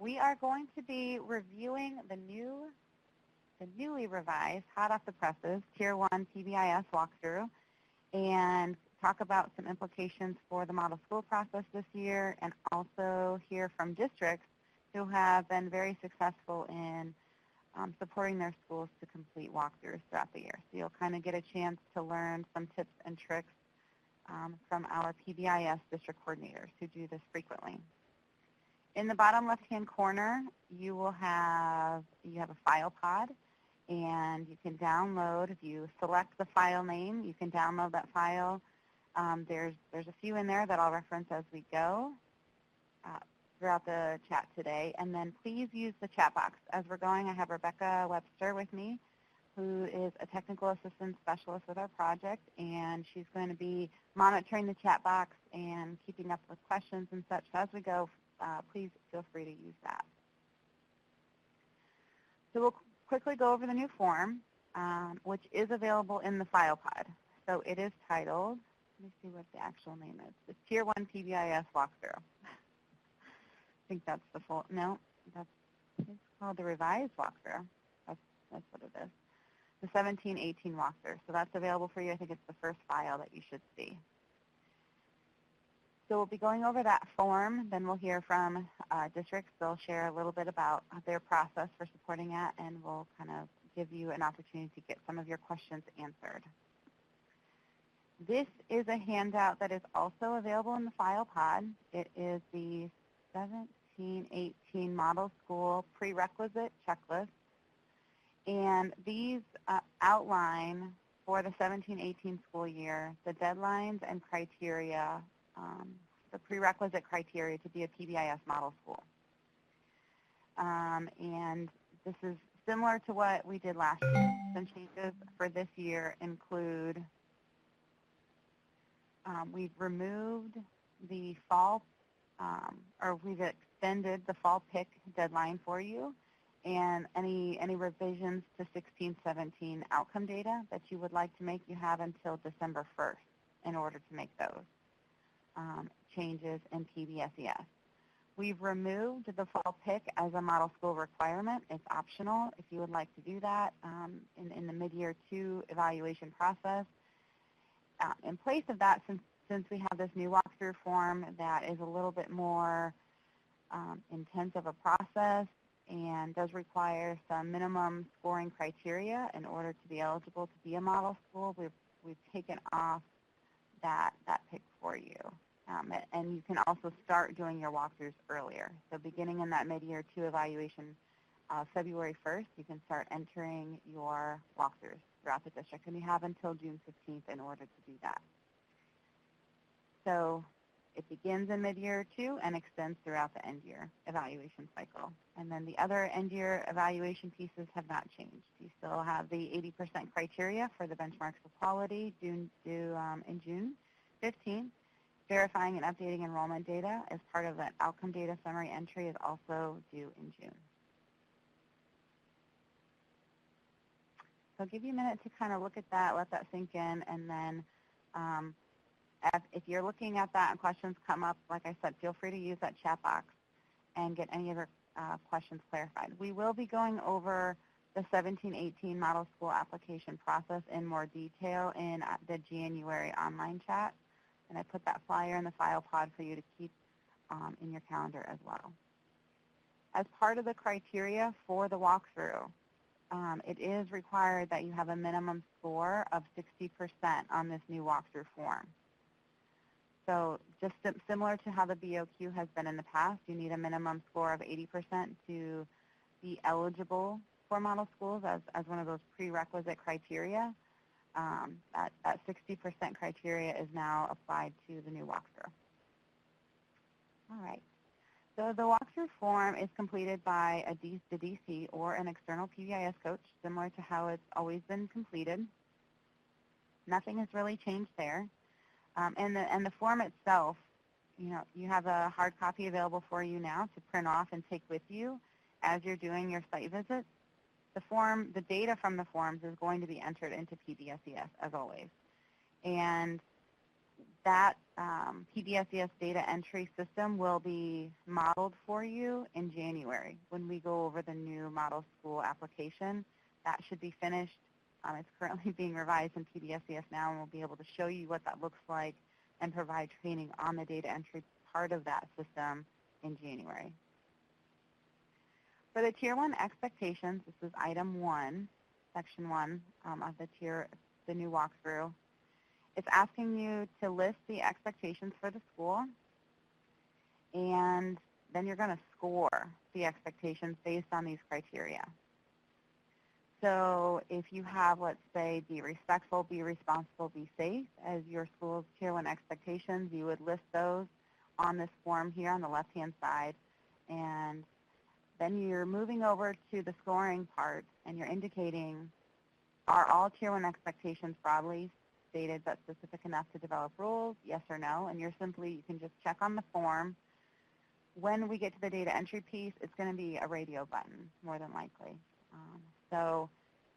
We are going to be reviewing the newly revised, hot off the presses, Tier 1 PBIS walkthrough and talk about some implications for the model school process this year, and also hear from districts who have been very successful in supporting their schools to complete walkthroughs throughout the year. So you'll kind of get a chance to learn some tips and tricks from our PBIS district coordinators who do this frequently. In the bottom left-hand corner, you have a file pod, and you can download. If you select the file name, you can download that file. There's a few in there that I'll reference as we go throughout the chat today. And then please use the chat box. As we're going, I have Rebecca Webster with me, who is a technical assistance specialist with our project, and she's going to be monitoring the chat box and keeping up with questions and such. So as we go, please feel free to use that. So we'll quickly go over the new form, which is available in the file pod. So it is titled, let me see what the actual name is, the Tier 1 PBIS Walkthrough. I think that's the full, no, it's called the Revised Walkthrough. That's what it is. The 17-18 walkthrough. So that's available for you. I think it's the first file that you should see. So we'll be going over that form. Then we'll hear from districts. They'll share a little bit about their process for supporting it, and we'll kind of give you an opportunity to get some of your questions answered. This is a handout that is also available in the file pod. It is the 17-18 Model School Prerequisite Checklist. And these outline for the 17-18 school year the deadlines and criteria, the prerequisite criteria to be a PBIS model school. And this is similar to what we did last year. Some changes for this year include we've removed the fall, or we've extended the fall pick deadline for you, and any revisions to 16-17 outcome data that you would like to make, you have until December 1st in order to make those changes in PBSES. We've removed the fall pick as a model school requirement. It's optional if you would like to do that in the mid-year 2 evaluation process. In place of that, since we have this new walkthrough form that is a little bit more intense of a process and does require some minimum scoring criteria in order to be eligible to be a model school, we've taken off that pick for you. And you can also start doing your walkthroughs earlier. So beginning in that mid-year 2 evaluation, February 1st, you can start entering your walkthroughs throughout the district, and you have until June 15th in order to do that. So it begins in mid-year 2 and extends throughout the end-year evaluation cycle. And then the other end-year evaluation pieces have not changed. You still have the 80% criteria for the benchmarks for quality due in June 15th. Verifying and updating enrollment data as part of that outcome data summary entry is also due in June. So I'll give you a minute to kind of look at that, let that sink in, and then if you're looking at that and questions come up, like I said, feel free to use that chat box and get any of your questions clarified. We will be going over the 17-18 model school application process in more detail in the January online chat. And I put that flyer in the file pod for you to keep in your calendar as well. As part of the criteria for the walkthrough, it is required that you have a minimum score of 60% on this new walkthrough form. So just similar to how the BOQ has been in the past, you need a minimum score of 80% to be eligible for model schools as one of those prerequisite criteria. That 60% criteria is now applied to the new walkthrough. All right. So the walkthrough form is completed by the DC or an external PBIS coach, similar to how it's always been completed. Nothing has really changed there. And the form itself, you have a hard copy available for you now to print off and take with you as you're doing your site visits. The data from the forms is going to be entered into PBSES as always. And That PBIS data entry system will be modeled for you in January when we go over the new model school application. That should be finished. It's currently being revised in PBIS now, and we'll be able to show you what that looks like and provide training on the data entry part of that system in January. For the Tier 1 expectations, this is item 1, section 1 of the new walkthrough. It's asking you to list the expectations for the school, and then you're going to score the expectations based on these criteria. So if you have, let's say, be respectful, be responsible, be safe as your school's Tier 1 expectations, you would list those on this form here on the left-hand side. And then you're moving over to the scoring part, and you're indicating, are all Tier 1 expectations broadly stated but specific enough to develop rules, yes or no? And you can just check on the form. When we get to the data entry piece, it's going to be a radio button, more than likely. So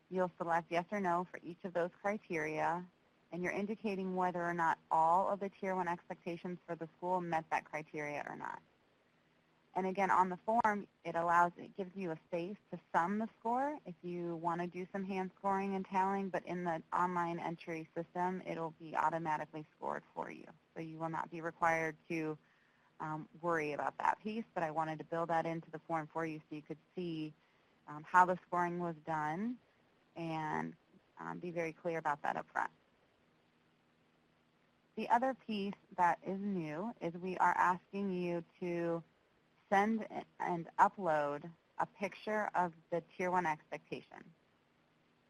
you'll select yes or no for each of those criteria, and you're indicating whether or not all of the Tier 1 expectations for the school met that criteria or not. And again, on the form, it gives you a space to sum the score if you want to do some hand scoring and tallying, but in the online entry system, it'll be automatically scored for you. So you will not be required to worry about that piece, but I wanted to build that into the form for you so you could see how the scoring was done and be very clear about that up front. The other piece that is new is we are asking you to send and upload a picture of the Tier 1 expectation.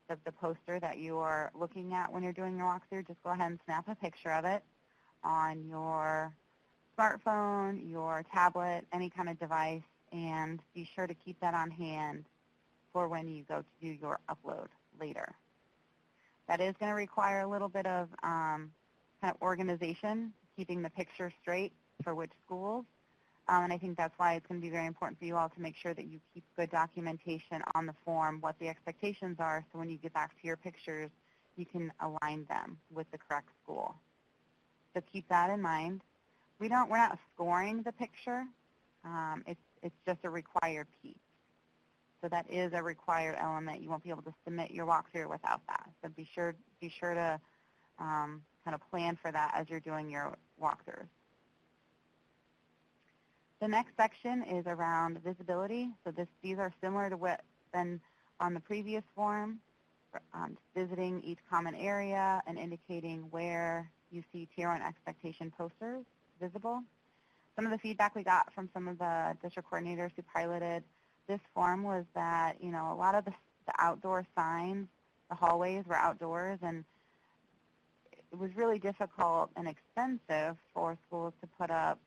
Of the poster that you are looking at when you're doing your walkthrough, just go ahead and snap a picture of it on your smartphone, your tablet, any kind of device, and be sure to keep that on hand for when you go to do your upload later. That is going to require a little bit of kind of organization, keeping the picture straight for which schools. And I think that's why it's going to be very important for you all to make sure that you keep good documentation on the form, what the expectations are, so when you get back to your pictures, you can align them with the correct school. So keep that in mind. We're not scoring the picture. It's just a required piece. So that is a required element. You won't be able to submit your walkthrough without that. So be sure to kind of plan for that as you're doing your walkthroughs. The next section is around visibility. So these are similar to what been on the previous form, visiting each common area and indicating where you see Tier 1 expectation posters visible. Some of the feedback we got from some of the district coordinators who piloted this form was that, a lot of the outdoor signs, the hallways were outdoors, and it was really difficult and expensive for schools to put up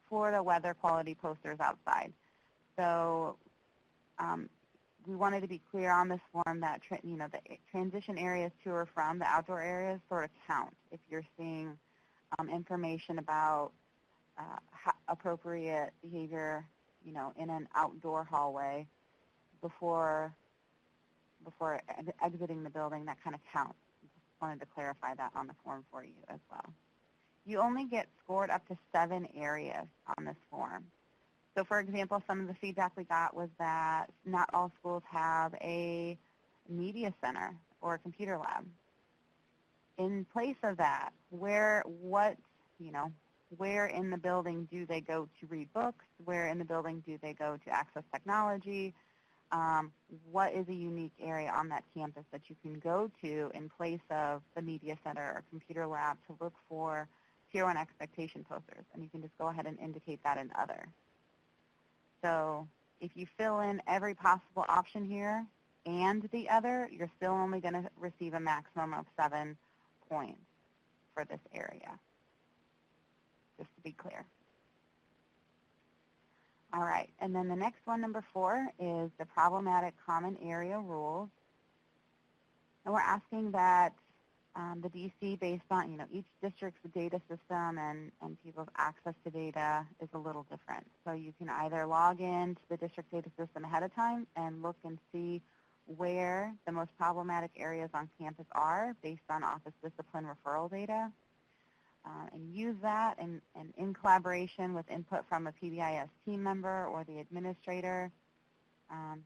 Florida weather quality posters outside. So we wanted to be clear on this form that the transition areas to or from the outdoor areas sort of count if you're seeing information about appropriate behavior, in an outdoor hallway before exiting the building. That kind of counts. Just wanted to clarify that on the form for you as well. You only get scored up to 7 areas on this form. So for example, some of the feedback we got was that not all schools have a media center or a computer lab. In place of that, where in the building do they go to read books? Where in the building do they go to access technology? What is a unique area on that campus that you can go to in place of the media center or computer lab to look for Tier 1 expectation posters? And you can just go ahead and indicate that in other. So if you fill in every possible option here and the other, you're still only going to receive a maximum of 7 points for this area, just to be clear. All right, and then the next one, number 4, is the problematic common area rules. And we're asking that the DC, based on each district's data system and people's access to data, is a little different. So you can either log in to the district data system ahead of time and look and see where the most problematic areas on campus are based on office discipline referral data, and use that and in collaboration with input from a PBIS team member or the administrator,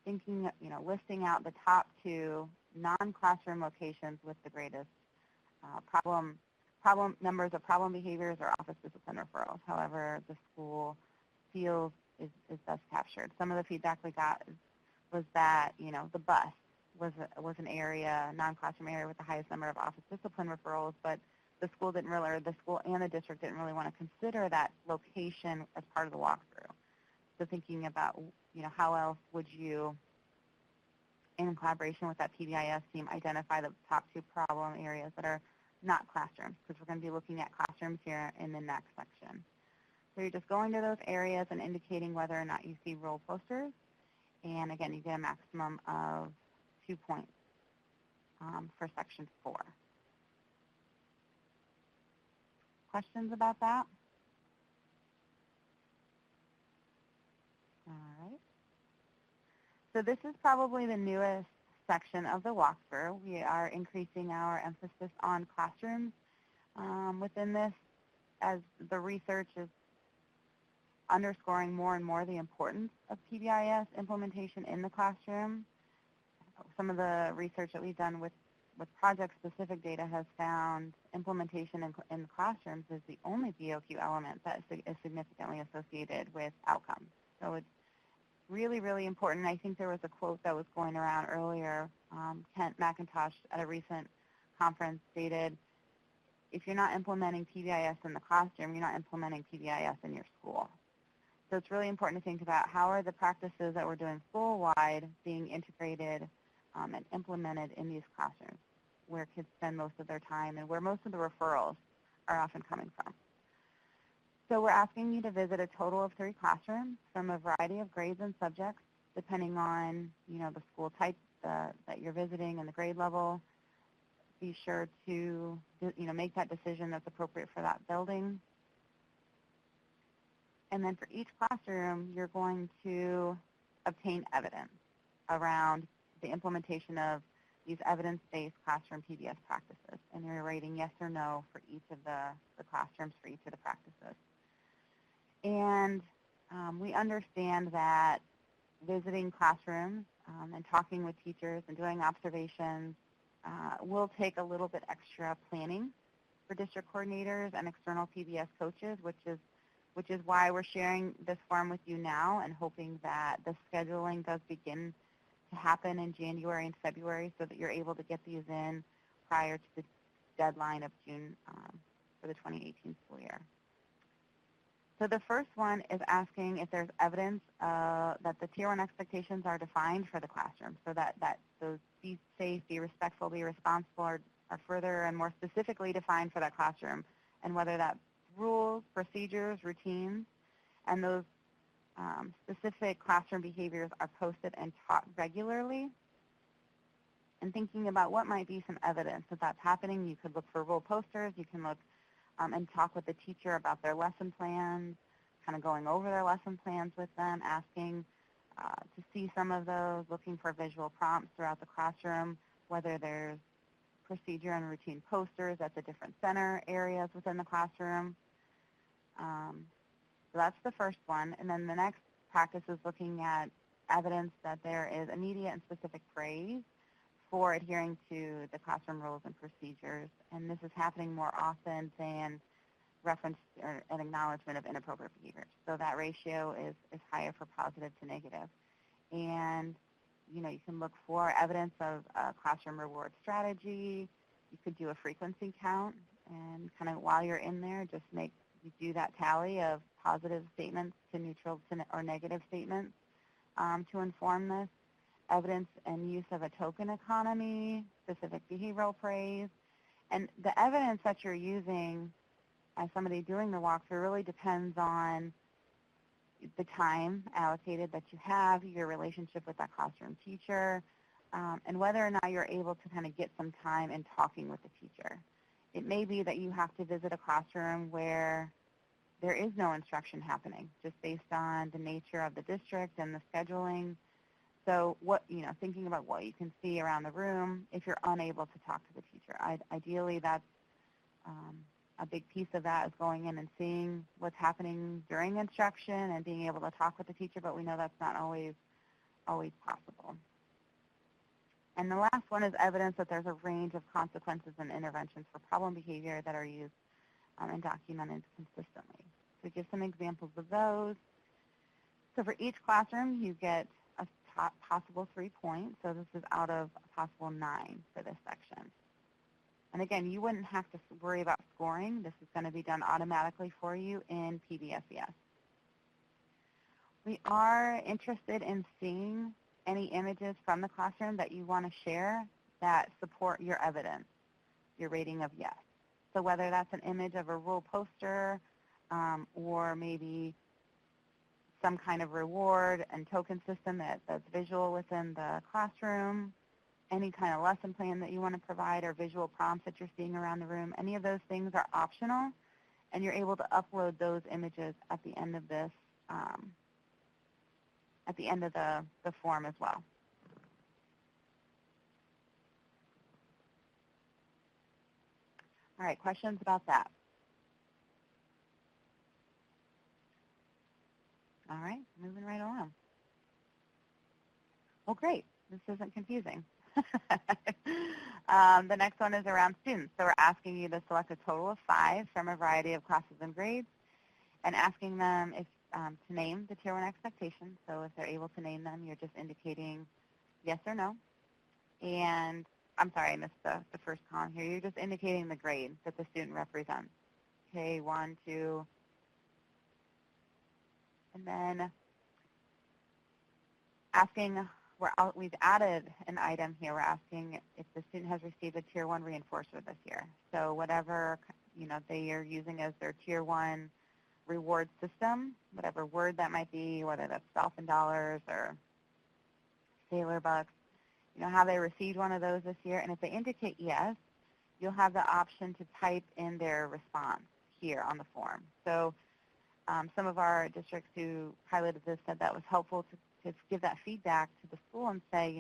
thinking, listing out the top 2 non-classroom locations with the greatest problem numbers of problem behaviors or office discipline referrals. However, the school feels is best captured. Some of the feedback we got was that, the bus was an area, non-classroom area with the highest number of office discipline referrals, but the school didn't really, or the school and the district didn't really want to consider that location as part of the walkthrough. So thinking about, how else would you, in collaboration with that PBIS team, identify the top 2 problem areas that are not classrooms, because we're going to be looking at classrooms here in the next section. So you're just going to those areas and indicating whether or not you see role posters. And again, you get a maximum of 2 points for section 4. Questions about that? All right. So this is probably the newest section of the walkthrough. We are increasing our emphasis on classrooms within this, as the research is underscoring more and more the importance of PBIS implementation in the classroom. Some of the research that we've done with project-specific data has found implementation in classrooms is the only BOQ element that is significantly associated with outcomes. So it's really, really important. I think there was a quote that was going around earlier. Kent McIntosh at a recent conference stated, if you're not implementing PBIS in the classroom, you're not implementing PBIS in your school. So it's really important to think about how are the practices that we're doing school-wide being integrated and implemented in these classrooms, where kids spend most of their time and where most of the referrals are often coming from. So we're asking you to visit a total of 3 classrooms from a variety of grades and subjects, depending on, the school type that you're visiting and the grade level. Be sure to, make that decision that's appropriate for that building. And then for each classroom, you're going to obtain evidence around the implementation of these evidence-based classroom PBS practices. And you're rating yes or no for each of the classrooms, for each of the practices. And we understand that visiting classrooms and talking with teachers and doing observations will take a little bit extra planning for district coordinators and external PBS coaches, which is why we're sharing this form with you now and hoping that the scheduling does begin to happen in January and February so that you're able to get these in prior to the deadline of June for the 2018 school year. So the first one is asking if there's evidence that the Tier 1 expectations are defined for the classroom, so that those be safe, be respectful, be responsible are further and more specifically defined for that classroom, and whether that rules, procedures, routines, and those specific classroom behaviors are posted and taught regularly. And thinking about what might be some evidence that that's happening, you could look for rule posters, you can look and talk with the teacher about their lesson plans, kind of going over their lesson plans with them, asking to see some of those, looking for visual prompts throughout the classroom, whether there's procedure and routine posters at the different center areas within the classroom. So that's the first one. And then the next practice is looking at evidence that there is immediate and specific praise for adhering to the classroom rules and procedures. And this is happening more often than reference or an acknowledgement of inappropriate behaviors. So that ratio is higher for positive to negative. And, you can look for evidence of a classroom reward strategy. You could do a frequency count, and kind of while you're in there, just do that tally of positive statements to neutral or negative statements to inform this. Evidence and use of a token economy, specific behavioral praise. And the evidence that you're using as somebody doing the walkthrough really depends on the time allocated that you have, your relationship with that classroom teacher, and whether or not you're able to kind of get some time in talking with the teacher. It may be that you have to visit a classroom where there is no instruction happening, just based on the nature of the district and the scheduling. So thinking about what you can see around the room if you're unable to talk to the teacher. Ideally, that's a big piece of that is going in and seeing what's happening during instruction and being able to talk with the teacher, but we know that's not always possible. And the last one is evidence that there's a range of consequences and interventions for problem behavior that are used and documented consistently. So give some examples of those. So for each classroom, you get a possible 3 points. So this is out of a possible 9 for this section. And again, you wouldn't have to worry about scoring. This is going to be done automatically for you in PBIS. We are interested in seeing any images from the classroom that you want to share that support your evidence, your rating of yes. So whether that's an image of a rule poster or maybe some kind of reward and token system that's visual within the classroom, any kind of lesson plan that you want to provide or visual prompts that you're seeing around the room, any of those things are optional, and you're able to upload those images at the end of this, at the end of the form as well. All right, questions about that? All right, moving right along. Well, great. This isn't confusing. The next one is around students. So we're asking you to select a total of 5 from a variety of classes and grades and asking them if to name the Tier 1 expectations. So if they're able to name them, you're just indicating yes or no. And I'm sorry, I missed the first column here. You're just indicating the grade that the student represents. Okay, 1, 2. And then asking, we've added an item here. We're asking if the student has received a Tier 1 reinforcer this year. So whatever they are using as their Tier 1 reward system, whatever word that might be, whether that's dolphin dollars or sailor bucks, have they received one of those this year? And if they indicate yes, you'll have the option to type in their response here on the form. So some of our districts who piloted this said that was helpful to give that feedback to the school and say,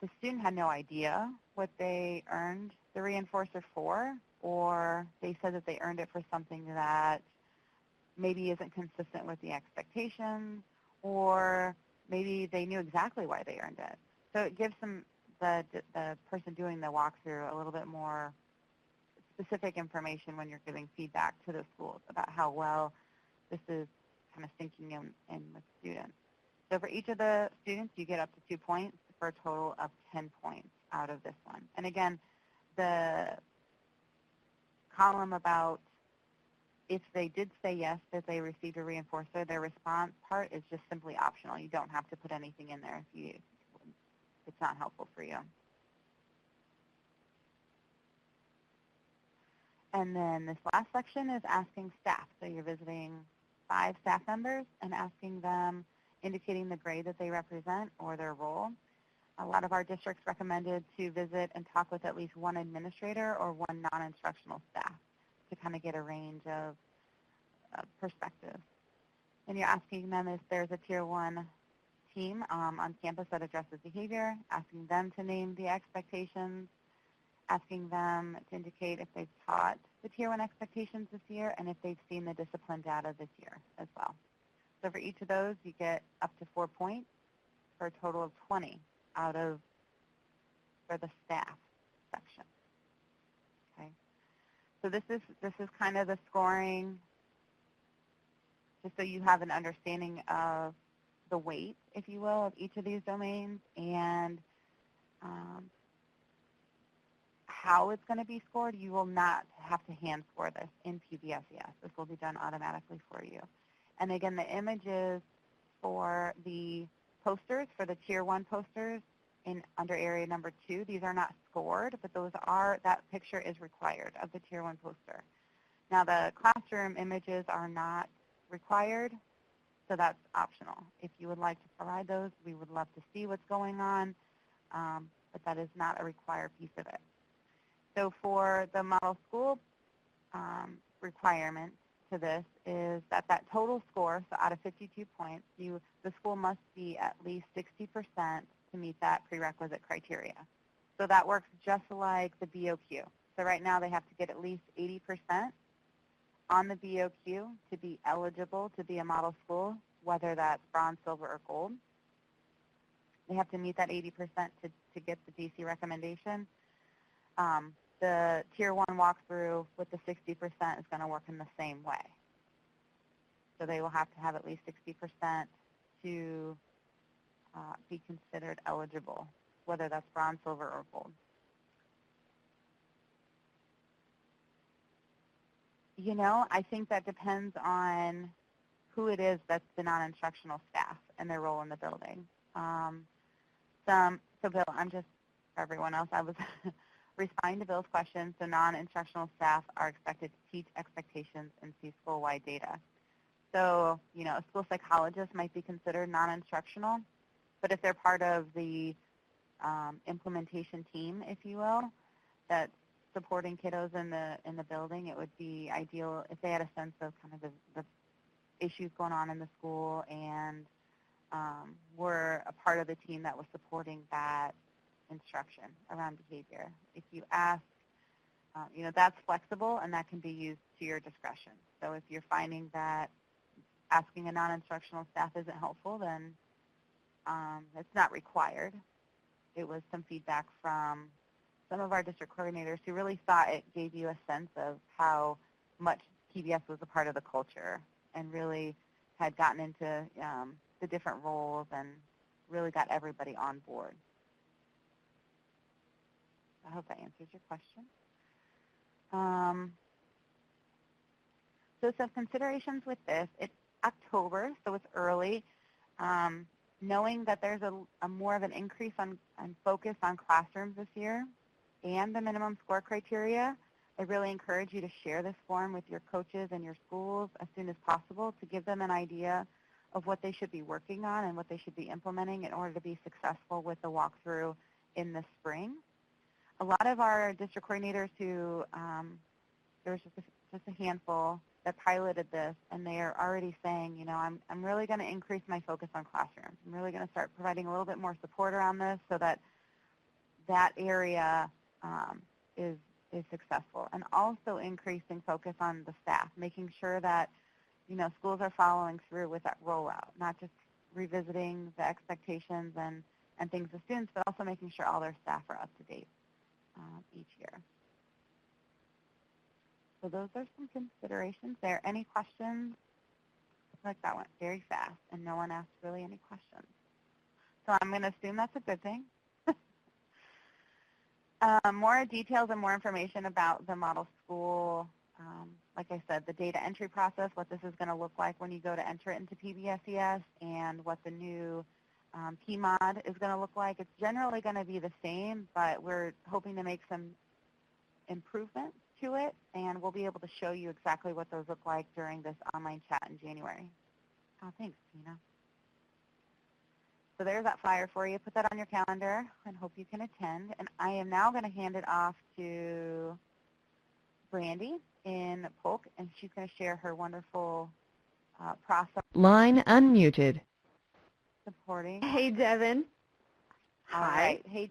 the student had no idea what they earned the reinforcer for, or they said that they earned it for something that maybe isn't consistent with the expectations, or maybe they knew exactly why they earned it. So it gives them, the person doing the walkthrough, a little bit more specific information when you're giving feedback to the schools about how well this is kind of sinking in with students. So for each of the students, you get up to 2 points for a total of 10 points out of this one. And again, the column about if they did say yes, that they received a reinforcer, their response part is just simply optional. You don't have to put anything in there if it's not helpful for you. And then this last section is asking staff. So you're visiting 5 staff members and asking them, indicating the grade that they represent or their role. A lot of our districts recommended to visit and talk with at least 1 administrator or 1 non-instructional staff to kind of get a range of perspectives. And you're asking them if there's a Tier 1 team on campus that addresses behavior, asking them to name the expectations, asking them to indicate if they've taught the Tier 1 expectations this year and if they've seen the discipline data this year as well. So for each of those, you get up to 4 points for a total of 20 out of for the staff section. Okay. So this is kind of the scoring, just so you have an understanding of the weight, if you will, of each of these domains and how it's going to be scored. You will not have to hand score this in PBIS. This will be done automatically for you. And again, the images for the posters, for the Tier 1 posters under area number 2, these are not scored, but that picture is required of the Tier 1 poster. Now the classroom images are not required, so that's optional. If you would like to provide those, we would love to see what's going on, but that is not a required piece of it. So for the model school requirement to this is that total score, so out of 52 points, the school must be at least 60% to meet that prerequisite criteria. So that works just like the BOQ. So right now they have to get at least 80% on the BOQ to be eligible to be a model school, whether that's bronze, silver, or gold. They have to meet that 80% to get the DC recommendation. The Tier 1 walkthrough with the 60% is going to work in the same way. So they will have to have at least 60% to be considered eligible, whether that's bronze, silver, or gold. You know, I think that depends on who it is that's the non-instructional staff and their role in the building. So Bill, I'm just, for everyone else, I was responding to Bill's question. So non-instructional staff are expected to teach expectations and see school-wide data. So, you know, a school psychologist might be considered non-instructional, but if they're part of the implementation team, if you will, that's supporting kiddos in the building, it would be ideal if they had a sense of kind of the issues going on in the school and were a part of the team that was supporting that instruction around behavior. If you ask, you know, that's flexible and that can be used to your discretion. So if you're finding that asking a non-instructional staff isn't helpful, then it's not required. It was some feedback from some of our district coordinators who really thought it gave you a sense of how much PBS was a part of the culture and really had gotten into the different roles and really got everybody on board. I hope that answers your question. So some considerations with this. It's October, so it's early. Knowing that there's a more of an increase on focus on classrooms this year and the minimum score criteria, I really encourage you to share this form with your coaches and your schools as soon as possible to give them an idea of what they should be working on and what they should be implementing in order to be successful with the walkthrough in the spring. A lot of our district coordinators who, there was just a handful that piloted this, and they are already saying, you know, I'm really going to increase my focus on classrooms. I'm really going to start providing a little bit more support around this so that that area is successful, and also increasing focus on the staff, making sure that, you know, schools are following through with that rollout, not just revisiting the expectations and things of students, but also making sure all their staff are up to date each year. So those are some considerations there. Any questions? Like that went very fast, and no one asked really any questions. So I'm going to assume that's a good thing. More details and more information about the model school. Like I said, the data entry process, what this is going to look like when you go to enter it into PBIS, and what the new PMOD is going to look like. It's generally going to be the same, but we're hoping to make some improvements to it, and we'll be able to show you exactly what those look like during this online chat in January. Oh, thanks, Tina. So there's that flyer for you. Put that on your calendar and hope you can attend. And I am now going to hand it off to Brandy in Polk, and she's going to share her wonderful process. Line unmuted. Supporting. Hey, Devin. All Hi. right. Hey.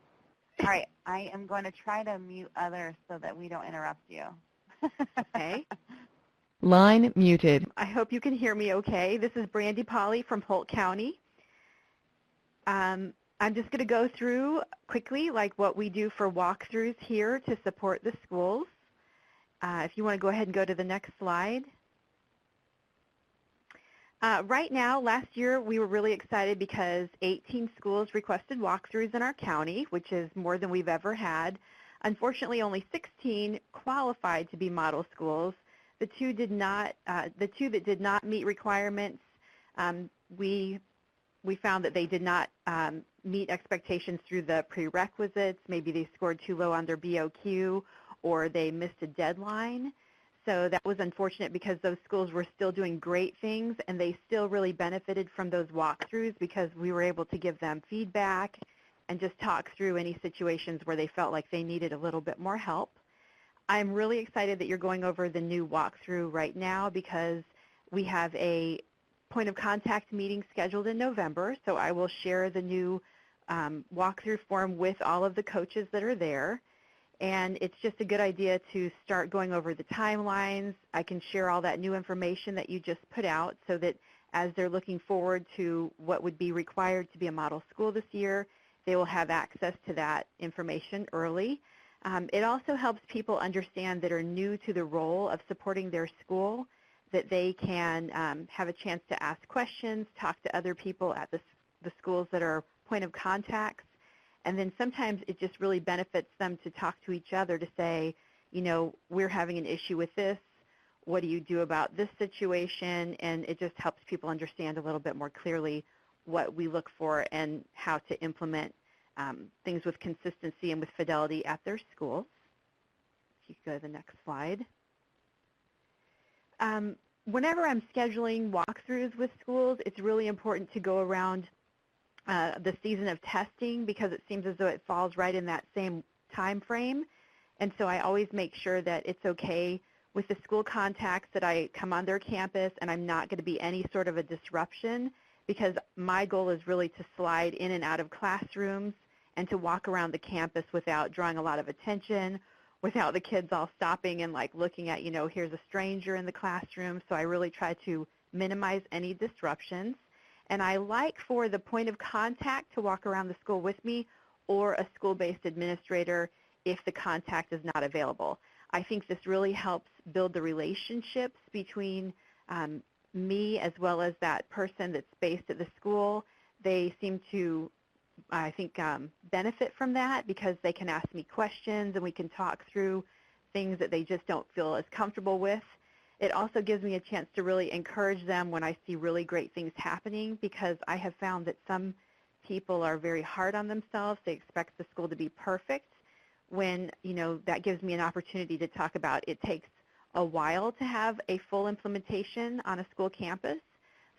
All right. I am going to try to mute others so that we don't interrupt you. Okay. Line muted. I hope you can hear me okay. This is Brandy Polly from Polk County. I'm just going to go through quickly like what we do for walkthroughs here to support the schools. If you want to go ahead and go to the next slide. Right now, last year, we were really excited because 18 schools requested walkthroughs in our county, which is more than we've ever had. Unfortunately, only 16 qualified to be model schools. The two that did not meet requirements, we found that they did not meet expectations through the prerequisites. Maybe they scored too low on their BOQ, or they missed a deadline. So that was unfortunate because those schools were still doing great things, and they still really benefited from those walkthroughs because we were able to give them feedback and just talk through any situations where they felt like they needed a little bit more help. I'm really excited that you're going over the new walkthrough right now because we have a point of contact meeting scheduled in November, so I will share the new walkthrough form with all of the coaches that are there. And it's just a good idea to start going over the timelines. I can share all that new information that you just put out so that as they're looking forward to what would be required to be a model school this year, they will have access to that information early. It also helps people understand that are new to the role of supporting their school, that they can have a chance to ask questions, talk to other people at the schools that are point of contacts. And then sometimes it just really benefits them to talk to each other to say, you know, we're having an issue with this. What do you do about this situation? And it just helps people understand a little bit more clearly what we look for and how to implement things with consistency and with fidelity at their schools. If you could go to the next slide. Whenever I'm scheduling walkthroughs with schools, it's really important to go around the season of testing because it seems as though it falls right in that same time frame. And so I always make sure that it's okay with the school contacts that I come on their campus and I'm not going to be any sort of a disruption, because my goal is really to slide in and out of classrooms and to walk around the campus without drawing a lot of attention, without the kids all stopping and like looking at, you know, here's a stranger in the classroom. So I really try to minimize any disruptions. And I like for the point of contact to walk around the school with me, or a school-based administrator if the contact is not available. I think this really helps build the relationships between me as well as that person that's based at the school. They seem to, I think, benefit from that because they can ask me questions and we can talk through things that they just don't feel as comfortable with. It also gives me a chance to really encourage them when I see really great things happening, because I have found that some people are very hard on themselves. They expect the school to be perfect when, you know, that gives me an opportunity to talk about it takes a while to have a full implementation on a school campus.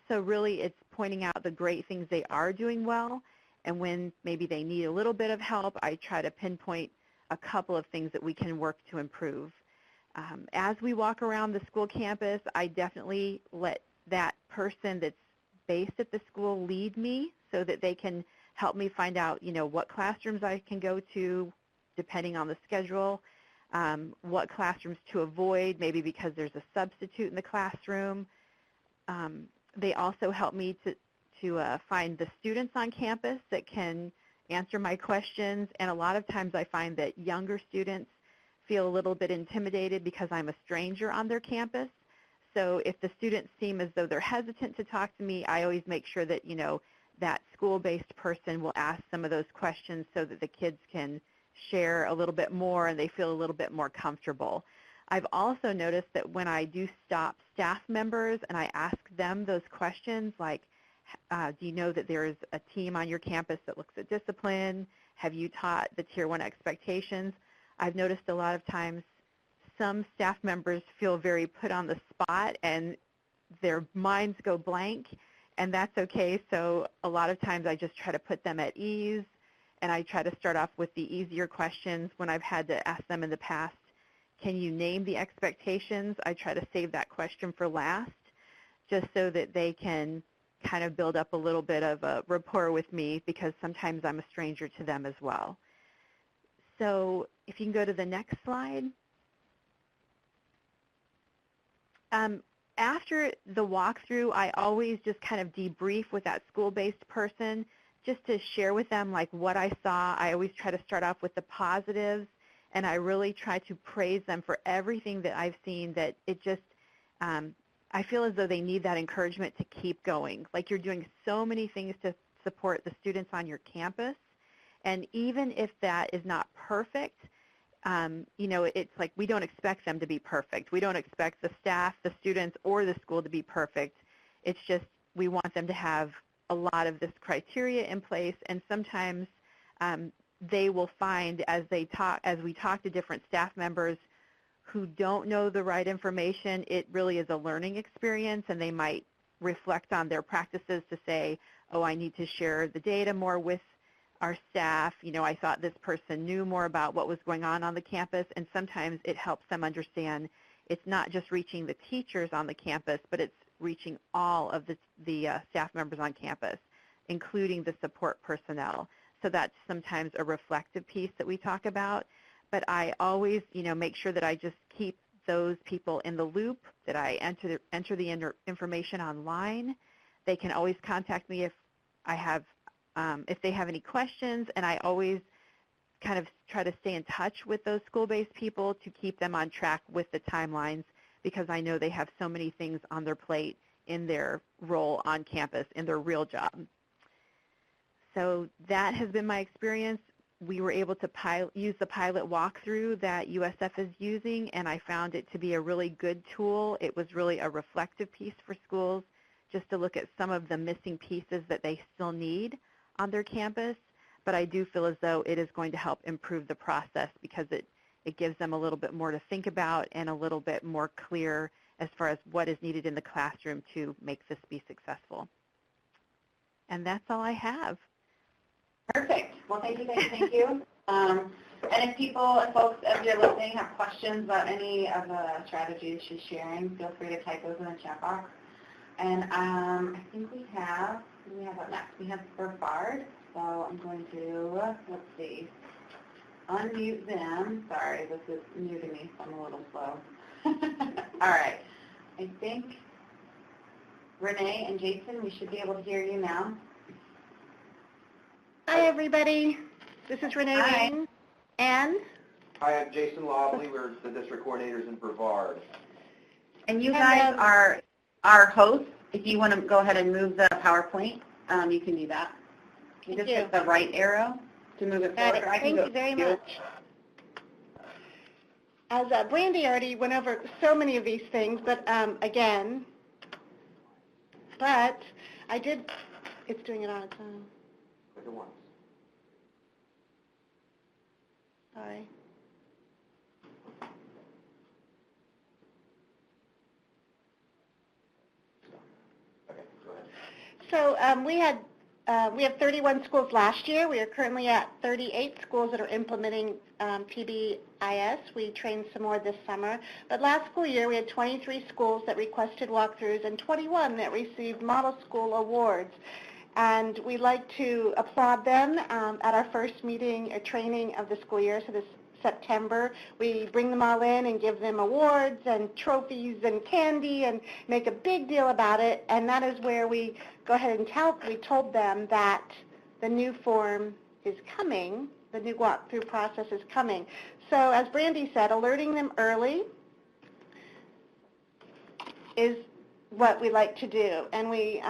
So really it's pointing out the great things they are doing well, and when maybe they need a little bit of help, I try to pinpoint a couple of things that we can work to improve. As we walk around the school campus, I definitely let that person that's based at the school lead me so that they can help me find out, you know, what classrooms I can go to depending on the schedule, what classrooms to avoid, maybe because there's a substitute in the classroom. They also help me to find the students on campus that can answer my questions, and a lot of times I find that younger students feel a little bit intimidated because I'm a stranger on their campus. So if the students seem as though they're hesitant to talk to me, I always make sure that, you know, that school-based person will ask some of those questions so that the kids can share a little bit more and they feel a little bit more comfortable. I've also noticed that when I do stop staff members and I ask them those questions like, do you know that there's a team on your campus that looks at discipline? Have you taught the Tier 1 expectations? I've noticed a lot of times some staff members feel very put on the spot and their minds go blank, and that's okay. So a lot of times I just try to put them at ease, and I try to start off with the easier questions. When I've had to ask them in the past, can you name the expectations? I try to save that question for last, just so that they can kind of build up a little bit of a rapport with me, because sometimes I'm a stranger to them as well. So if you can go to the next slide. After the walkthrough, I always just kind of debrief with that school-based person just to share with them like what I saw. I always try to start off with the positives, and I really try to praise them for everything that I've seen, that it just, I feel as though they need that encouragement to keep going. Like, you're doing so many things to support the students on your campus, and even if that is not perfect, you know, it's like we don't expect them to be perfect. We don't expect the staff, the students, or the school to be perfect. It's just we want them to have a lot of this criteria in place, and sometimes they will find as we talk to different staff members who don't know the right information, it really is a learning experience, and they might reflect on their practices to say, oh, I need to share the data more with our staff. You know, I thought this person knew more about what was going on the campus, and sometimes it helps them understand it's not just reaching the teachers on the campus, but it's reaching all of the staff members on campus, including the support personnel. So that's sometimes a reflective piece that we talk about. but I always, make sure that I just keep those people in the loop, that I enter the information online. They can always contact me if they have any questions, and I always kind of try to stay in touch with those school-based people to keep them on track with the timelines, because I know they have so many things on their plate in their role on campus, in their real job. So that has been my experience. We were able to use the pilot walkthrough that USF is using, and I found it to be a really good tool. It was really a reflective piece for schools, just to look at some of the missing pieces that they still need on their campus. But I do feel as though it is going to help improve the process, because it gives them a little bit more to think about and a little bit more clear as far as what is needed in the classroom to make this be successful. And that's all I have. Perfect. Well, thank you, thank you. And if folks, as you're listening, have questions about any of the strategies she's sharing, feel free to type those in the chat box. And I think we have up next? We have Brevard. So I'm going to, let's see, unmute them. Sorry, this is new to me, so I'm a little slow. All right. I think Renee and Jason, we should be able to hear you now. Hi, everybody. This is Renee Rain. And? Hi, I'm Jason Lobley. We're the district coordinators in Brevard. And you guys are our hosts. If you want to go ahead and move the PowerPoint, you can do that. You just hit the right arrow to move it forward. Thank you very much. As Brandy already went over so many of these things, but again, but I did, it's doing it on its own. Click it once. Sorry. Okay, go ahead. So we have 31 schools last year. We are currently at 38 schools that are implementing PBIS. We trained some more this summer. But last school year, we had 23 schools that requested walkthroughs and 21 that received Model School Awards. And we like to applaud them at our first meeting or training of the school year, so this September. We bring them all in and give them awards and trophies and candy and make a big deal about it. And that is where we go ahead and we told them that the new form is coming, the new walkthrough process is coming. So as Brandy said, alerting them early is what we like to do. And we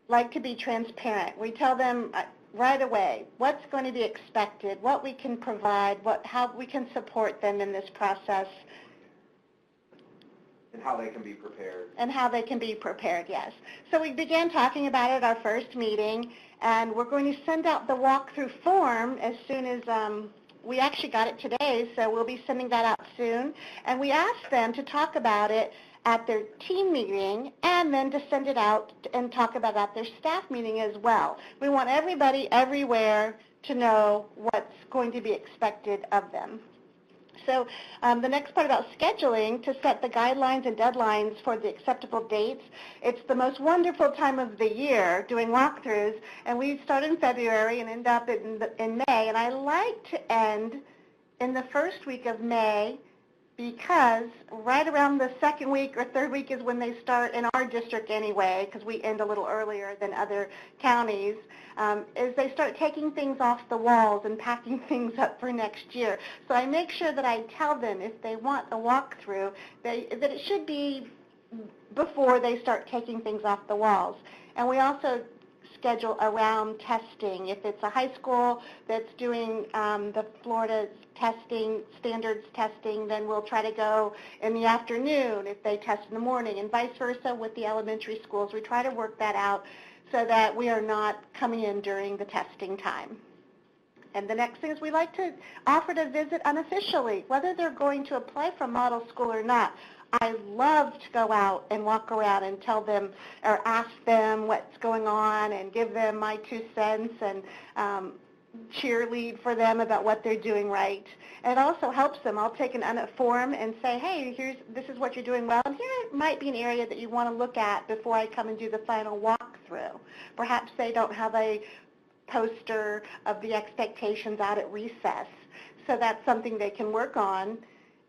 like to be transparent. We tell them right away what's going to be expected, what we can provide, how we can support them in this process. And how they can be prepared. And how they can be prepared, yes. So we began talking about it at our first meeting, and we're going to send out the walkthrough form as soon as we actually got it today, so we'll be sending that out soon. And we asked them to talk about it at their team meeting and then to send it out and talk about it at their staff meeting as well. We want everybody everywhere to know what's going to be expected of them. So the next part about scheduling, to set the guidelines and deadlines for the acceptable dates. It's the most wonderful time of the year doing walkthroughs, and we start in February and end up in May. And I like to end in the first week of May, because right around the second week or third week is when they start in our district anyway, because we end a little earlier than other counties, is they start taking things off the walls and packing things up for next year. So I make sure that I tell them if they want a walkthrough, that it should be before they start taking things off the walls. And we also schedule around testing. If it's a high school that's doing the Florida standards testing, then we'll try to go in the afternoon if they test in the morning, and vice versa with the elementary schools. We try to work that out so that we are not coming in during the testing time. And the next thing is we like to offer to visit unofficially, whether they're going to apply for model school or not. I love to go out and walk around and tell them or ask them what's going on and give them my 2 cents and cheerlead for them about what they're doing right. And it also helps them. I'll take a form and say, hey, this is what you're doing well, and here might be an area that you want to look at before I come and do the final walkthrough. Perhaps they don't have a poster of the expectations out at recess. So that's something they can work on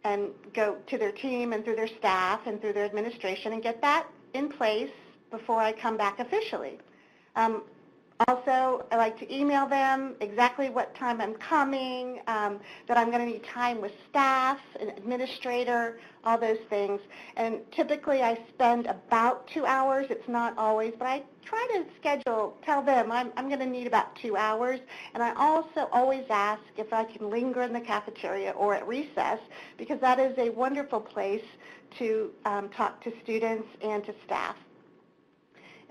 and go to their team and through their staff and through their administration and get that in place before I come back officially. Also, I like to email them exactly what time I'm coming, that I'm going to need time with staff, an administrator, all those things. And typically I spend about 2 hours. It's not always, but I try to tell them I'm going to need about 2 hours. And I also always ask if I can linger in the cafeteria or at recess, because that is a wonderful place to talk to students and to staff.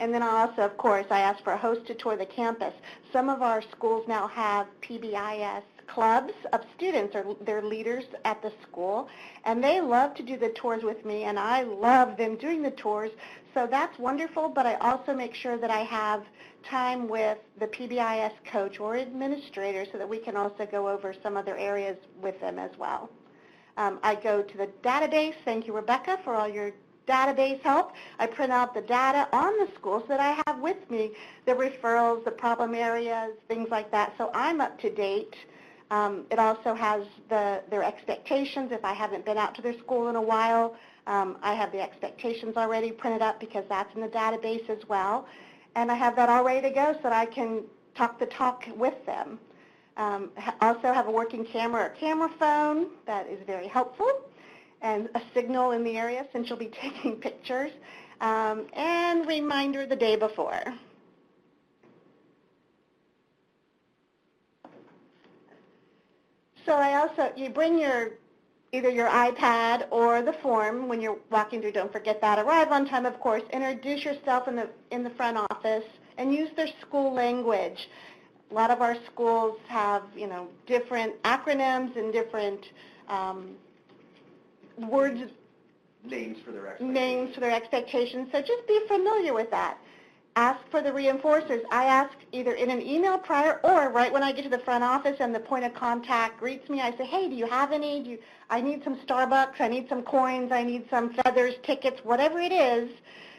And then also, of course, I asked for a host to tour the campus. Some of our schools now have PBIS clubs of students, or they're leaders at the school, and they love to do the tours with me, and I love them doing the tours. So that's wonderful, but I also make sure that I have time with the PBIS coach or administrator so that we can also go over some other areas with them as well. I go to the database. Thank you, Rebecca, for all your database help. I print out the data on the school so that I have with me the referrals, the problem areas, things like that, so I'm up to date. It also has their expectations. If I haven't been out to their school in a while, I have the expectations already printed up because that's in the database as well. And I have that all ready to go so that I can talk the talk with them. Also have a working camera or camera phone. That is very helpful. And a signal in the area since you'll be taking pictures, and reminder the day before. So you bring either your iPad or the form when you're walking through. Don't forget that. Arrive on time, of course. Introduce yourself in the front office and use their school language. A lot of our schools have, different acronyms and different words, names for their expectations. So just be familiar with that. Ask for the reinforcers. I ask either in an email prior or right when I get to the front office and the point of contact greets me, I say, hey, do you have any? I need some Starbucks, I need some coins, I need some feathers, tickets, whatever it is,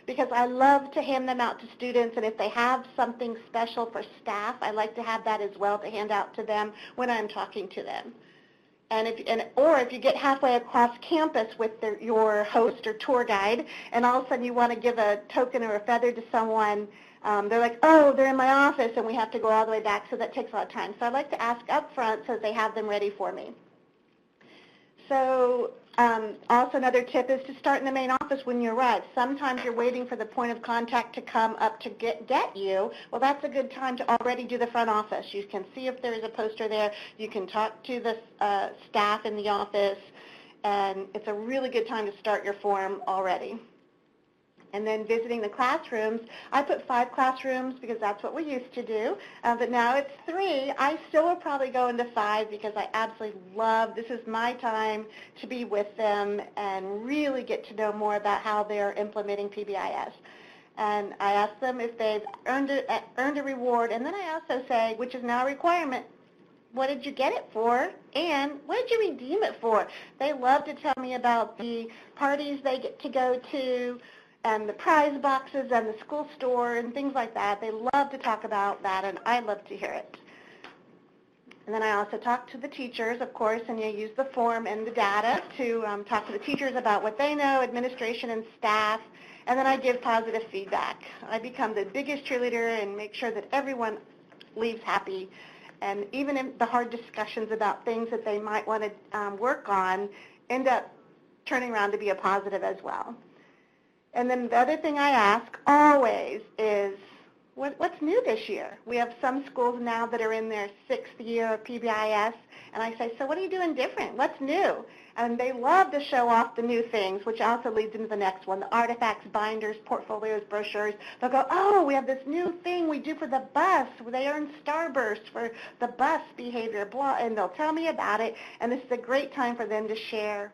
because I love to hand them out to students, and if they have something special for staff, I like to have that as well to hand out to them when I'm talking to them. Or if you get halfway across campus with your host or tour guide, and all of a sudden you want to give a token or a feather to someone, they're like, oh, they're in my office, and we have to go all the way back, so that takes a lot of time. So I like to ask up front so that they have them ready for me. So also another tip is to start in the main office when you arrive. Sometimes you're waiting for the point of contact to come up to get you. Well, that's a good time to already do the front office. You can see if there is a poster there. You can talk to the staff in the office, and it's a really good time to start your form already. And then visiting the classrooms, I put 5 classrooms because that's what we used to do, but now it's 3. I still will probably go into 5 because I absolutely love, this is my time to be with them and really get to know more about how they're implementing PBIS. And I ask them if they've earned a reward, and then I also say, which is now a requirement, what did you get it for, and what did you redeem it for? They love to tell me about the parties they get to go to, and the prize boxes and the school store and things like that. They love to talk about that, and I love to hear it. And then I also talk to the teachers, of course, and you use the form and the data to talk to the teachers about what they know, administration and staff, and then I give positive feedback. I become the biggest cheerleader and make sure that everyone leaves happy, and even in the hard discussions about things that they might want to work on end up turning around to be a positive as well. And then the other thing I ask always is, what's new this year? We have some schools now that are in their 6th year of PBIS, and I say, so what are you doing different? What's new? And they love to show off the new things, which also leads into the next one, the artifacts, binders, portfolios, brochures. They'll go, oh, we have this new thing we do for the bus. They earn Starburst for the bus behavior, blah, and they'll tell me about it, and this is a great time for them to share,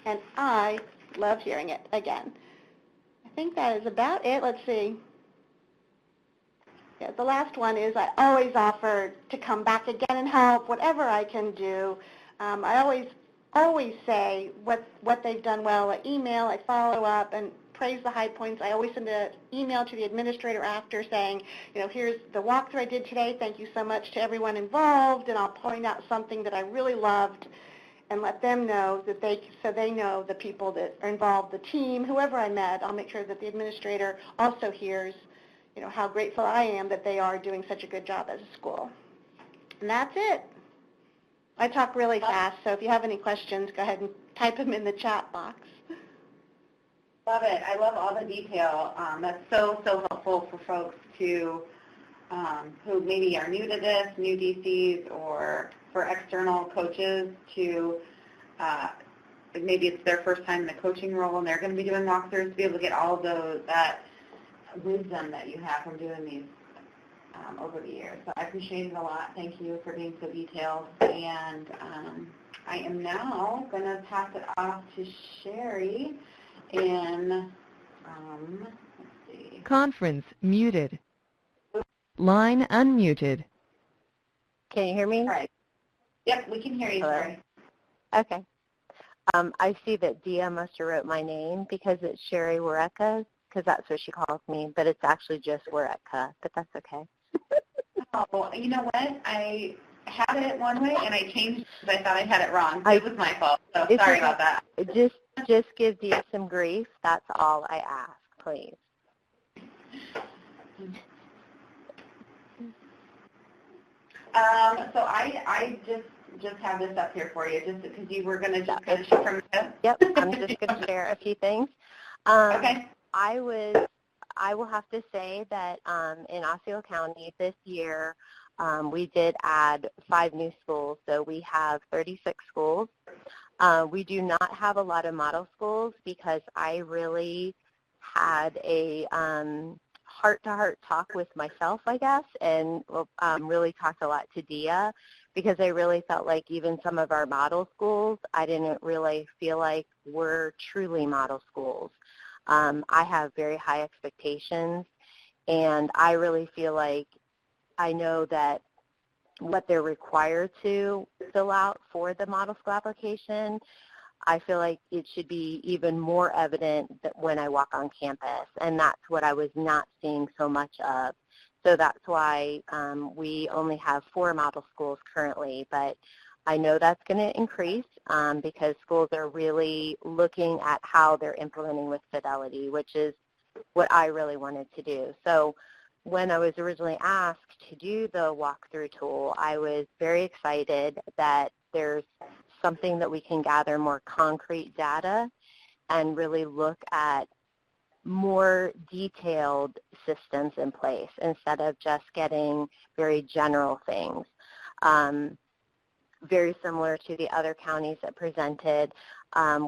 and I love hearing it again. I think that is about it. Let's see. Yeah, the last one is I always offer to come back again and help, whatever I can do. I always say what they've done well. I email, I follow up, and praise the high points. I always send an email to the administrator after saying, here's the walkthrough I did today. Thank you so much to everyone involved, and I'll point out something that I really loved and let them know that they know the people that are involved, the team, whoever I met. I'll make sure that the administrator also hears, how grateful I am that they are doing such a good job as a school. And that's it. I talk really fast, so if you have any questions, go ahead and type them in the chat box. Love it. I love all the detail. That's so helpful for folks to who maybe are new to this, new DCs, or for external coaches to maybe it's their first time in the coaching role and they're going to be doing walkthroughs, to be able to get all of that wisdom that you have from doing these over the years. So I appreciate it a lot. Thank you for being so detailed. And I am now going to pass it off to Sherry in, let's see. Conference muted. Line unmuted. Can you hear me? All right. Yep, we can hear you, Hello? Sherry. Okay. I see that Dia must have wrote my name because it's Sherry Wareka, because that's what she calls me, but it's actually just Wareka, but that's okay. Oh, you know what? I had it one way, and I changed it because I thought I had it wrong. It was my fault, so sorry about that. Just give Dia some grief. That's all I ask, please. So I just have this up here for you, just because you were going to just kind of shoot from the hip. Yep, I'm just going to share a few things. Okay. I will have to say that in Osceola County this year, we did add 5 new schools, so we have 36 schools. We do not have a lot of model schools because I really had a heart-to-heart talk with myself, I guess, and really talked a lot to Dia, because I really felt like even some of our model schools, I didn't really feel like were truly model schools. I have very high expectations, and I really feel like I know that what they're required to fill out for the model school application, I feel like it should be even more evident that when I walk on campus, and that's what I was not seeing so much of. So that's why we only have 4 model schools currently, but I know that's going to increase because schools are really looking at how they're implementing with fidelity, which is what I really wanted to do. So when I was originally asked to do the walkthrough tool, I was very excited that there's something that we can gather more concrete data and really look at more detailed systems in place instead of just getting very general things. Very similar to the other counties that presented,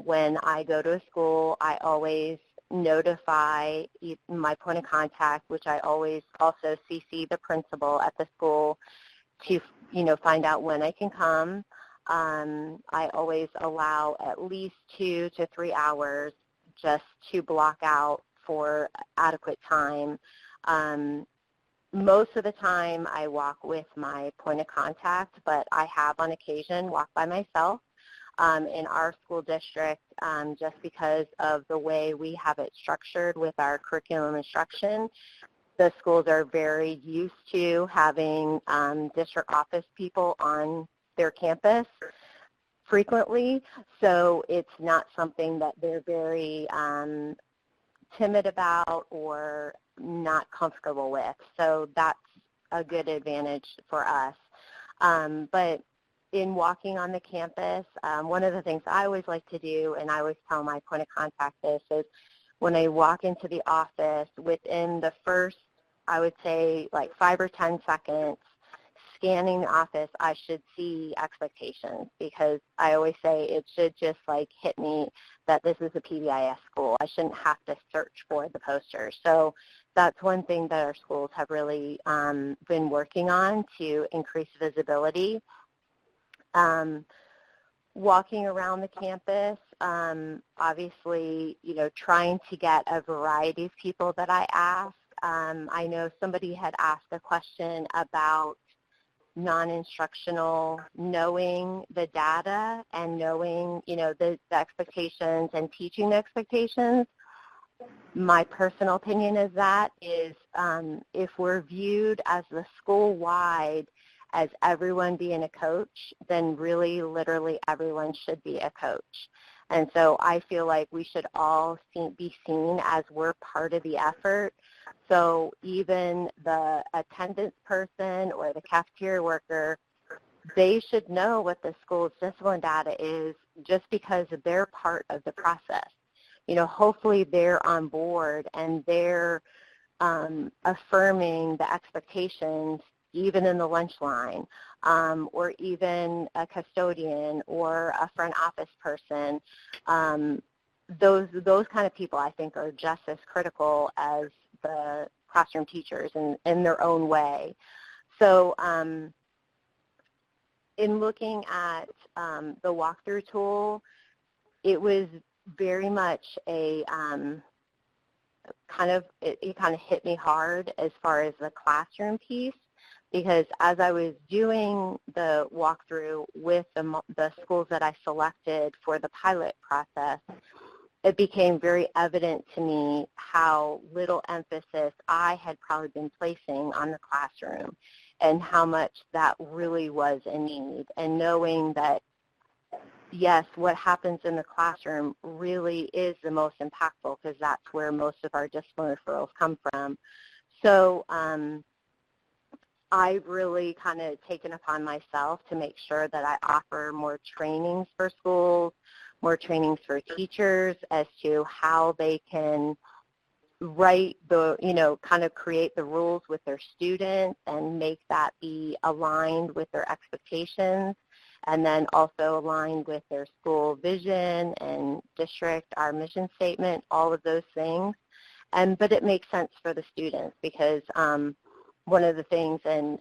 when I go to a school, I always notify my point of contact, which I always also CC the principal at the school to, find out when I can come. I always allow at least 2 to 3 hours just to block out for adequate time. Most of the time I walk with my point of contact, but I have on occasion walked by myself in our school district just because of the way we have it structured with our curriculum instruction. The schools are very used to having district office people on their campus frequently, so it's not something that they're very timid about or not comfortable with. So that's a good advantage for us. But in walking on the campus, one of the things I always like to do, and I always tell my point of contact this, is when I walk into the office, within the first, I would say, like 5 or 10 seconds, scanning the office, I should see expectations, because I always say it should just like hit me that this is a PBIS school. I shouldn't have to search for the posters. So that's one thing that our schools have really been working on to increase visibility. Walking around the campus, obviously, trying to get a variety of people that I ask. I know somebody had asked a question about non-instructional, knowing the data and knowing, the expectations and teaching the expectations. my personal opinion is if we're viewed as the school-wide as everyone being a coach, then really literally everyone should be a coach. And so I feel like we should all be seen as we're part of the effort. So even the attendance person or the cafeteria worker, they should know what the school's discipline data is just because they're part of the process. Hopefully they're on board and they're affirming the expectations even in the lunch line, or even a custodian or a front office person. Those kind of people, I think, are just as critical as the classroom teachers in their own way. So in looking at the walkthrough tool, it was very much a it kind of hit me hard as far as the classroom piece, because as I was doing the walkthrough with the schools that I selected for the pilot process, it became very evident to me how little emphasis I had probably been placing on the classroom and how much that really was a need. And knowing that, yes, what happens in the classroom really is the most impactful because that's where most of our discipline referrals come from. So I've really kind of taken upon myself to make sure that I offer more trainings for schools, more trainings for teachers as to how they can write kind of create the rules with their students and make that be aligned with their expectations, and then also aligned with their school vision and district, our mission statement, all of those things. But it makes sense for the students because one of the things, and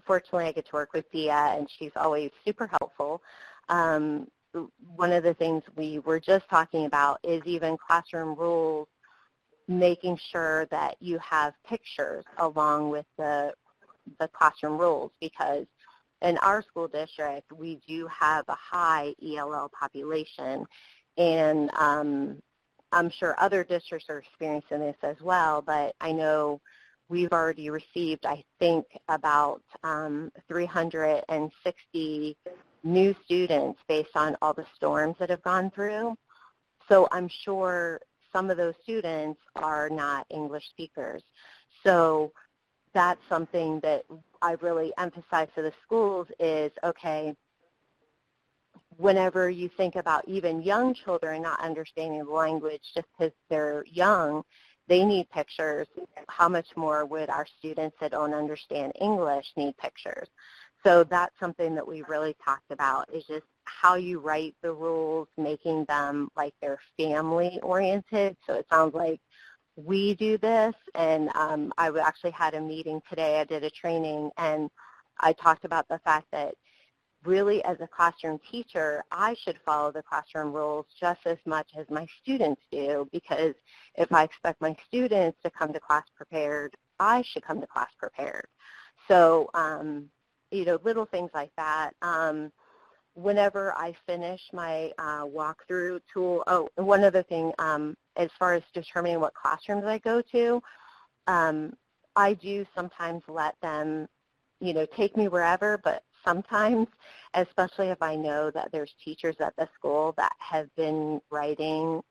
fortunately I get to work with Dia, and she's always super helpful. One of the things we were just talking about is even classroom rules, making sure that you have pictures along with the classroom rules, because in our school district we do have a high ELL population, and I'm sure other districts are experiencing this as well, but I know we've already received, I think, about 360 new students based on all the storms that have gone through. So I'm sure some of those students are not English speakers. So that's something that I really emphasize to the schools is, okay, whenever you think about even young children not understanding the language just because they're young, they need pictures. How much more would our students that don't understand English need pictures? So that's something that we really talked about, is just how you write the rules, making them like they're family oriented. So it sounds like we do this, and I actually had a meeting today. I did a training, and I talked about the fact that really as a classroom teacher, I should follow the classroom rules just as much as my students do, because if I expect my students to come to class prepared, I should come to class prepared. So, little things like that. Whenever I finish my walkthrough tool, one other thing, as far as determining what classrooms I go to, I do sometimes let them, take me wherever, but sometimes, especially if I know that there's teachers at the school that have been writing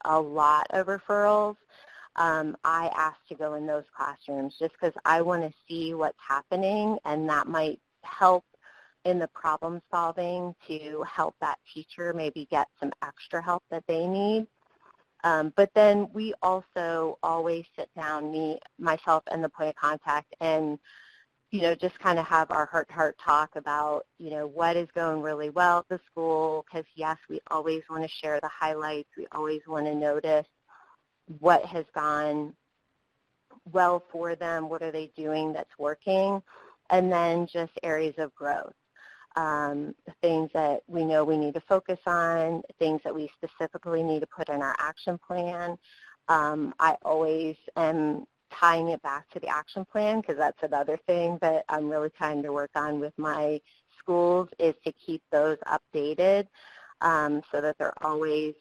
a lot of referrals, I ask to go in those classrooms just because I want to see what's happening, and that might help in the problem solving to help that teacher maybe get some extra help that they need. But then we also always sit down, myself and the point of contact, and just kind of have our heart-to-heart talk about, what is going really well at the school, because yes, we always want to share the highlights. We always want to notice what has gone well for them, what are they doing that's working, and then just areas of growth. Things that we know we need to focus on, things that we specifically need to put in our action plan. I always am tying it back to the action plan, because that's another thing that I'm really trying to work on with my schools, is to keep those updated so that they're always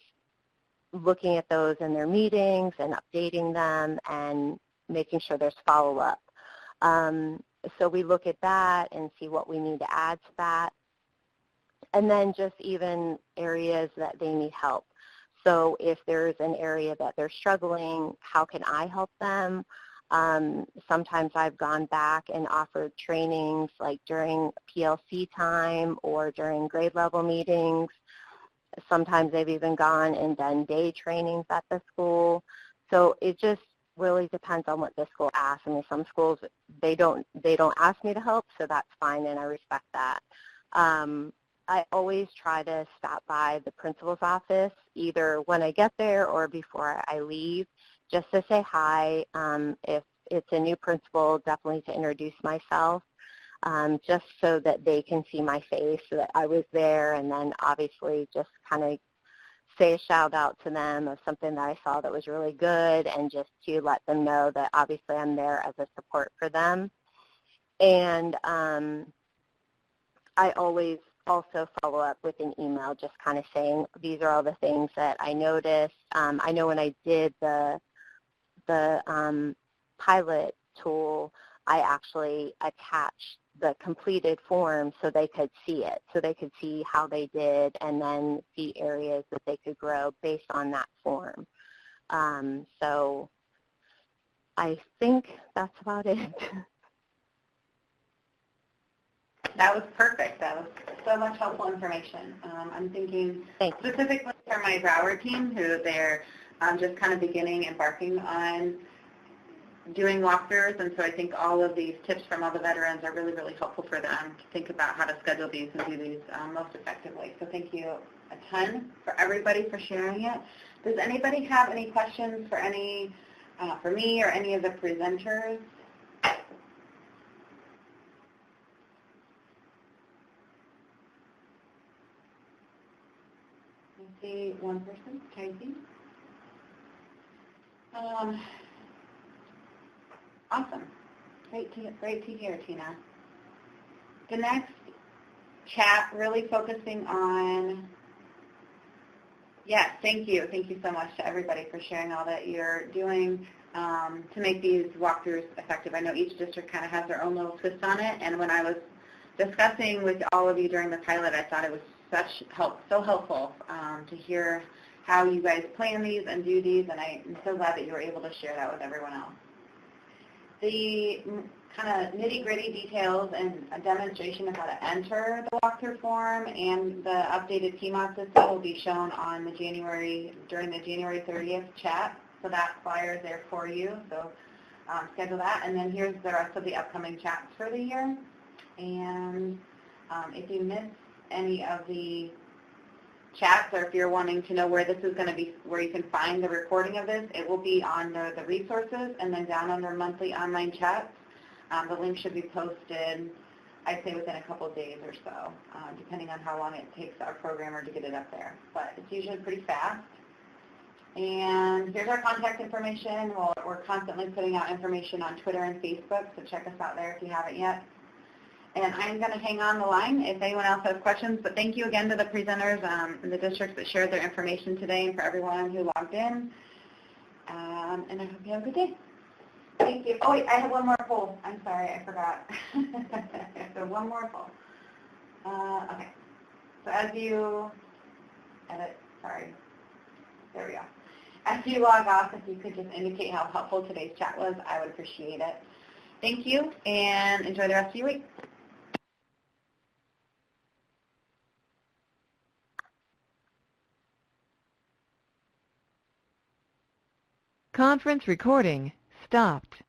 looking at those in their meetings and updating them and making sure there's follow-up. So we look at that and see what we need to add to that. And then just even areas that they need help. So if there's an area that they're struggling, how can I help them? Sometimes I've gone back and offered trainings like during PLC time or during grade level meetings. Sometimes they've even gone and done day trainings at the school. So it just really depends on what the school asks. I mean, some schools, they don't ask me to help, so that's fine, and I respect that. I always try to stop by the principal's office, either when I get there or before I leave, just to say hi. If it's a new principal, definitely to introduce myself, just so that they can see my face, so that I was there, and then obviously just kind of say a shout out to them of something that I saw that was really good, and just to let them know that obviously I'm there as a support for them. And I always also follow up with an email just kind of saying these are all the things that I noticed. I know when I did the pilot tool, I actually attached the completed form so they could see it, so they could see how they did and then see areas that they could grow based on that form. So I think that's about it. That was perfect. That was so much helpful information. I'm thinking specifically for my Broward team, who they're just kind of beginning, embarking on doing walkthroughs, and so I think all of these tips from all the veterans are really, really helpful for them to think about how to schedule these and do these most effectively. So thank you a ton for everybody for sharing it. Does anybody have any questions for for me or any of the presenters? I see one person, Tracy. Awesome. Great to hear, Tina. The next chat really focusing on, yes, thank you. Thank you so much to everybody for sharing all that you're doing to make these walkthroughs effective. I know each district kind of has their own little twist on it, and when I was discussing with all of you during the pilot, I thought it was so helpful to hear how you guys plan these and do these, and I'm so glad that you were able to share that with everyone else. The kind of nitty-gritty details and a demonstration of how to enter the walkthrough form and the updated TMOD system will be shown on during the January 30th chat. So that flyer is there for you. So schedule that. And then here's the rest of the upcoming chats for the year. And if you miss any of the chats, or if you're wanting to know where this is going to be, where you can find the recording of this, it will be on the resources and then down under monthly online chats. The link should be posted, I'd say within a couple of days or so, depending on how long it takes our programmer to get it up there. But it's usually pretty fast. And here's our contact information. We're constantly putting out information on Twitter and Facebook, so check us out there if you haven't yet. And I'm going to hang on the line if anyone else has questions. But thank you again to the presenters and the districts that shared their information today, and for everyone who logged in. And I hope you have a good day. Thank you. Oh, wait, I have one more poll. I'm sorry, I forgot. So one more poll. Okay. So as you edit, sorry. There we go. As you log off, if you could just indicate how helpful today's chat was, I would appreciate it. Thank you, and enjoy the rest of your week. Conference recording stopped.